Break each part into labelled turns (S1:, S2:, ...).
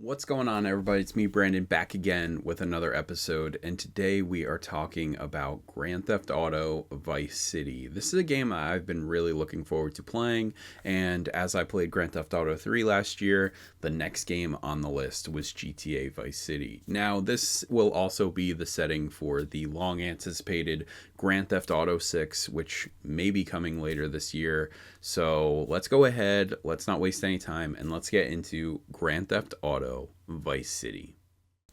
S1: What's going on, everybody? It's me, Brandon, back again with another episode, and today we are talking about Grand Theft Auto Vice City. This is a game I've been really looking forward to playing, and as I played Grand Theft Auto 3 last year, the next game on the list was GTA Vice City. Now, this will also be the setting for the long-anticipated Grand Theft Auto 6, which may be coming later this year. So let's go ahead, let's not waste any time, and let's get into Grand Theft Auto Vice City.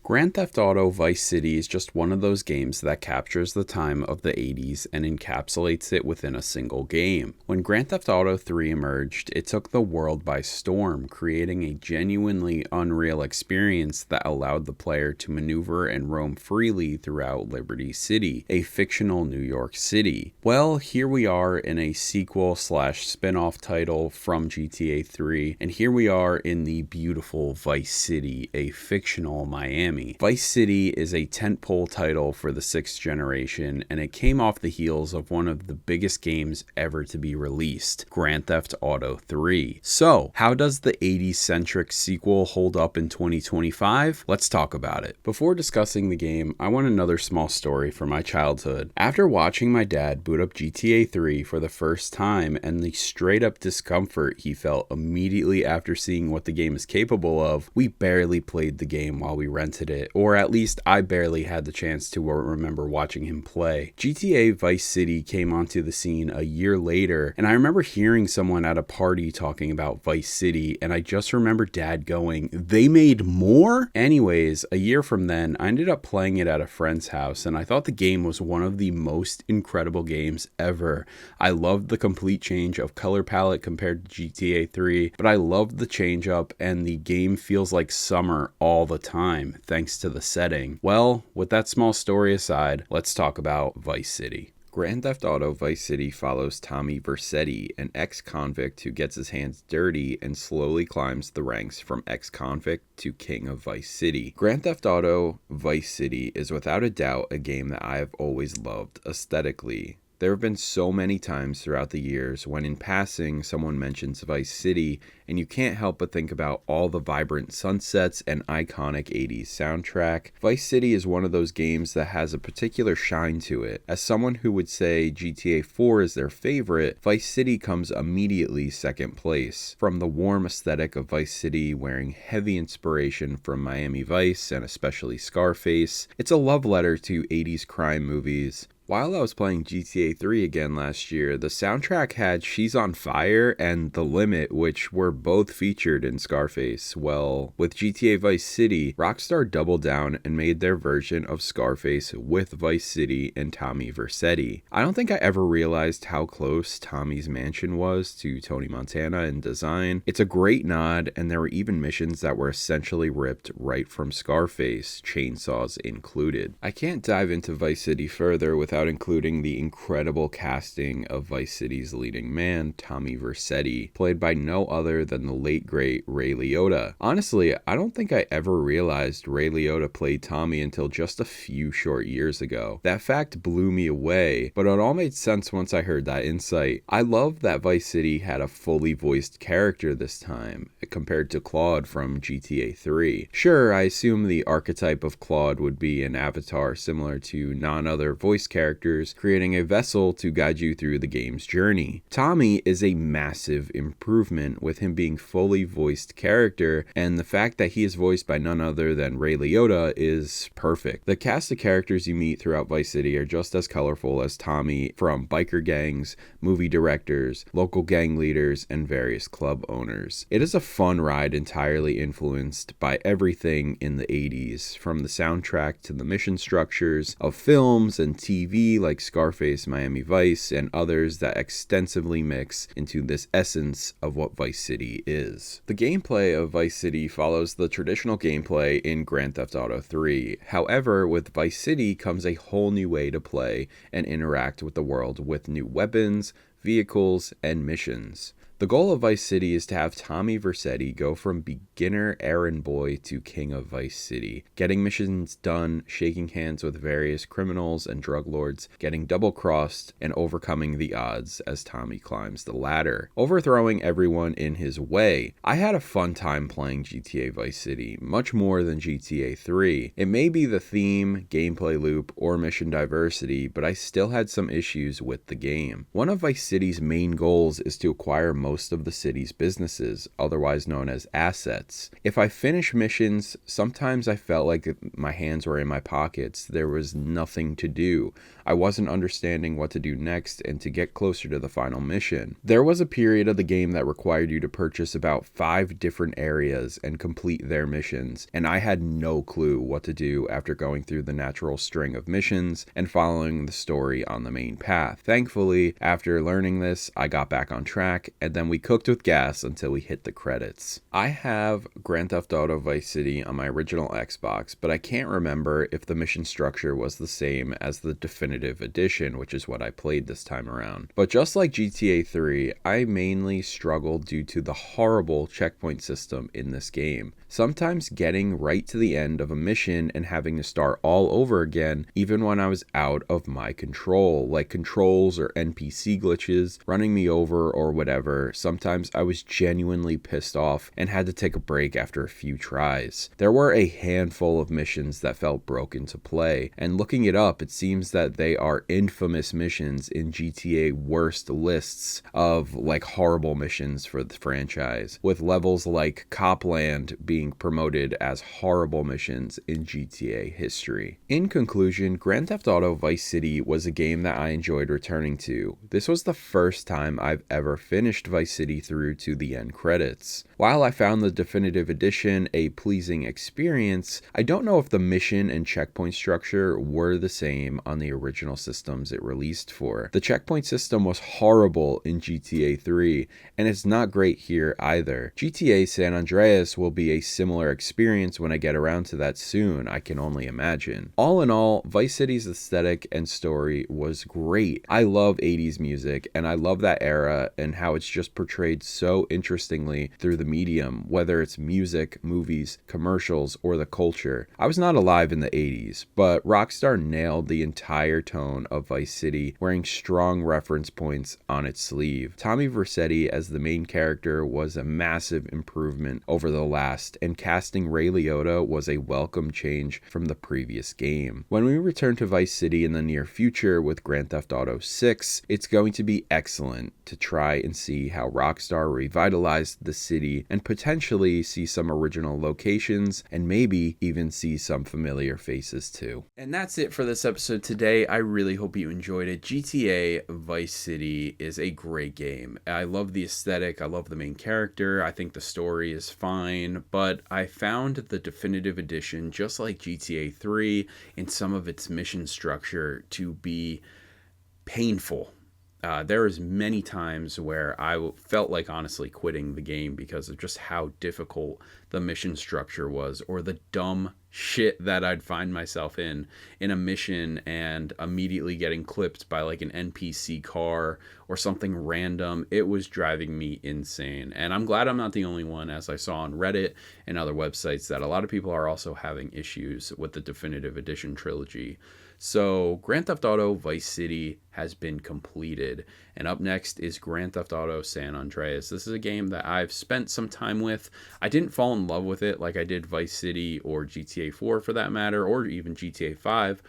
S1: Grand Theft Auto Vice City is just one of those games that captures the time of the 80s and encapsulates it within a single game. When Grand Theft Auto 3 emerged, it took the world by storm, creating a genuinely unreal experience that allowed the player to maneuver and roam freely throughout Liberty City, a fictional New York City. Well, here we are in a sequel/spin-off title from GTA 3, and here we are in the beautiful Vice City, a fictional Miami. Vice City is a tentpole title for the 6th generation, and it came off the heels of one of the biggest games ever to be released, Grand Theft Auto 3. So, how does the 80s-centric sequel hold up in 2025? Let's talk about it. Before discussing the game, I want another small story from my childhood. After watching my dad boot up GTA 3 for the first time and the straight-up discomfort he felt immediately after seeing what the game is capable of, we barely played the game while we rented it, or at least I barely had the chance to remember watching him play. GTA Vice City came onto the scene a year later, and I remember hearing someone at a party talking about Vice City, and I just remember Dad going, "They made more?" Anyways, a year from then, I ended up playing it at a friend's house, and I thought the game was one of the most incredible games ever. I loved the complete change of color palette compared to GTA 3, but I loved the change up, and the game feels like summer all the time, thanks to the setting. Well, with that small story aside, let's talk about Vice City. Grand Theft Auto Vice City follows Tommy Vercetti, an ex-convict who gets his hands dirty and slowly climbs the ranks from ex-convict to king of Vice City. Grand Theft Auto Vice City is without a doubt a game that I have always loved aesthetically. There have been so many times throughout the years when in passing someone mentions Vice City and you can't help but think about all the vibrant sunsets and iconic 80s soundtrack. Vice City is one of those games that has a particular shine to it. As someone who would say GTA 4 is their favorite, Vice City comes immediately second place. From the warm aesthetic of Vice City wearing heavy inspiration from Miami Vice and especially Scarface, it's a love letter to 80s crime movies. While I was playing GTA 3 again last year, the soundtrack had She's on Fire and The Limit, which were both featured in Scarface. Well, with GTA Vice City, Rockstar doubled down and made their version of Scarface with Vice City and Tommy Vercetti. I don't think I ever realized how close Tommy's mansion was to Tony Montana in design. It's a great nod, and there were even missions that were essentially ripped right from Scarface, chainsaws included. I can't dive into Vice City further without including the incredible casting of Vice City's leading man, Tommy Vercetti, played by no other than the late great Ray Liotta. Honestly, I don't think I ever realized Ray Liotta played Tommy until just a few short years ago. That fact blew me away, but it all made sense once I heard that insight. I love that Vice City had a fully voiced character this time, compared to Claude from GTA 3. Sure, I assume the archetype of Claude would be an avatar similar to none other voice characters, creating a vessel to guide you through the game's journey. Tommy is a massive improvement, with him being fully voiced character, and the fact that he is voiced by none other than Ray Liotta is perfect. The cast of characters you meet throughout Vice City are just as colorful as Tommy, from biker gangs, movie directors, local gang leaders, and various club owners. It is a fun ride entirely influenced by everything in the 80s, from the soundtrack to the mission structures of films and TV like Scarface, Miami Vice, and others that extensively mix into this essence of what Vice City is. The gameplay of Vice City follows the traditional gameplay in Grand Theft Auto 3. However, with Vice City comes a whole new way to play and interact with the world with new weapons, vehicles, and missions. The goal of Vice City is to have Tommy Vercetti go from beginner errand boy to king of Vice City, getting missions done, shaking hands with various criminals and drug lords, getting double-crossed, and overcoming the odds as Tommy climbs the ladder, overthrowing everyone in his way. I had a fun time playing GTA Vice City, much more than GTA 3. It may be the theme, gameplay loop, or mission diversity, but I still had some issues with the game. One of Vice City's main goals is to acquire most of the city's businesses, otherwise known as assets. If I finish missions, sometimes I felt like my hands were in my pockets. There was nothing to do. I wasn't understanding what to do next and to get closer to the final mission. There was a period of the game that required you to purchase about 5 different areas and complete their missions, and I had no clue what to do after going through the natural string of missions and following the story on the main path. Thankfully, after learning this, I got back on track, and then we cooked with gas until we hit the credits. I have Grand Theft Auto Vice City on my original Xbox, but I can't remember if the mission structure was the same as the definitive edition, which is what I played this time around. But just like GTA 3, I mainly struggled due to the horrible checkpoint system in this game. Sometimes getting right to the end of a mission and having to start all over again, even when I was out of my control, like controls or NPC glitches, running me over or whatever. Sometimes I was genuinely pissed off and had to take a break after a few tries. There were a handful of missions that felt broken to play, and looking it up, it seems that they are infamous missions in GTA worst lists of like horrible missions for the franchise, with levels like Copland being promoted as horrible missions in GTA history. In conclusion, Grand Theft Auto Vice City was a game that I enjoyed returning to. This was the first time I've ever finished Vice City through to the end credits. While I found the definitive edition a pleasing experience, I don't know if the mission and checkpoint structure were the same on the original systems it released for. The checkpoint system was horrible in GTA 3, and it's not great here either. GTA San Andreas will be a similar experience when I get around to that soon, I can only imagine. All in all, Vice City's aesthetic and story was great. I love 80s music, and I love that era and how it's just portrayed so interestingly through the medium, whether it's music, movies, commercials, or the culture. I was not alive in the 80s, but Rockstar nailed the entire tone of Vice City, wearing strong reference points on its sleeve. Tommy Vercetti as the main character was a massive improvement over the last, and casting Ray Liotta was a welcome change from the previous game. When we return to Vice City in the near future with Grand Theft Auto 6, it's going to be excellent to try and see how Rockstar revitalized the city and potentially see some original locations and maybe even see some familiar faces too. And that's it for this episode today. I really hope you enjoyed it. GTA Vice City is a great game. I love the aesthetic. I love the main character. I think the story is fine, but I found the definitive edition, just like GTA 3, in some of its mission structure to be painful. There was many times where I felt like honestly quitting the game because of just how difficult the mission structure was, or the dumb shit that I'd find myself in a mission and immediately getting clipped by like an NPC car or something random. It was driving me insane. And I'm glad I'm not the only one, as I saw on Reddit and other websites, that a lot of people are also having issues with the definitive edition trilogy. So Grand Theft Auto Vice City has been completed, and up next is Grand Theft Auto San Andreas. This is a game that I've spent some time with. I didn't fall in love with it like I did Vice City or GTA 4 for that matter, or even GTA 5,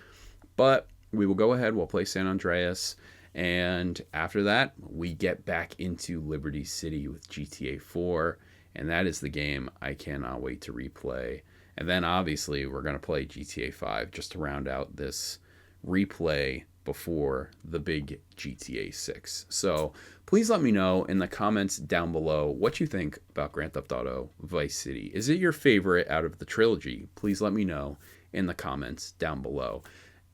S1: but we will go ahead, we'll play San Andreas, and after that we get back into Liberty City with GTA 4, and that is the game I cannot wait to replay. And then obviously we're going to play GTA 5 just to round out this replay before the big GTA 6. So please let me know in the comments down below what you think about Grand Theft Auto Vice City. Is it your favorite out of the trilogy? Please let me know in the comments down below.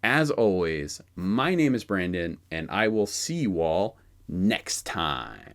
S1: As always, my name is Brandon, and I will see you all next time.